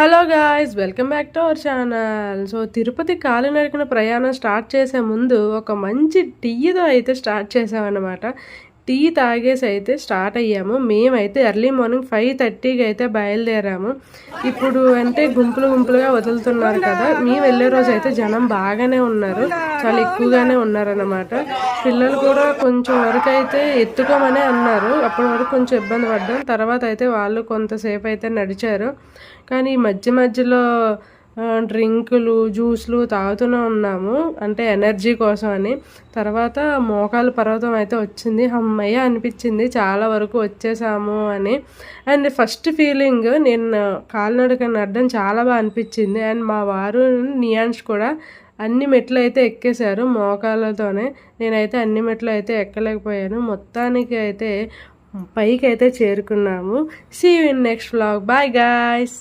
Hello guys, welcome back to our channel. So Tirupati కాలినడకన ప్రయాణం start చేసే ముందు ఒక మంచి టీతో అయితే స్టార్ట్ చేసామన్నమాట. టీ తాగేసి అయితే స్టార్ట్ అయ్యాము. మేమైతే ఎర్లీ మార్నింగ్ 5:30కి అయితే బయలుదేరాము. ఇప్పుడు అంటే గుంపులుగా వదులుతున్నారు కదా, మేము వెళ్ళే రోజు అయితే జనం బాగానే ఉన్నారు, చాలా ఎక్కువగానే ఉన్నారన్నమాట. పిల్లలు కూడా కొంచెం వరకు అయితే ఎత్తుకోమనే అన్నారు. అప్పటి వరకు కొంచెం ఇబ్బంది పడ్డాం. తర్వాత అయితే వాళ్ళు కొంతసేపు అయితే నడిచారు. కానీ మధ్యలో డ్రింకులు జ్యూస్లు తాగుతూనే ఉన్నాము, అంటే ఎనర్జీ కోసం అని. తర్వాత మోకాలు పర్వతం అయితే వచ్చింది. అమ్మయ్య అనిపించింది, చాలా వరకు వచ్చేసాము అని. అండ్ ఫస్ట్ ఫీలింగ్, నేను కాలినడక నడడం చాలా బాగా అనిపించింది. అండ్ మా వారు నియాన్స్ కూడా అన్ని మెట్లు అయితే ఎక్కేశారు మోకాళ్ళతోనే. నేనైతే అన్ని మెట్లు అయితే ఎక్కలేకపోయాను. మొత్తానికి అయితే పైకి అయితే చేరుకున్నాము. See you in next vlog. Bye guys.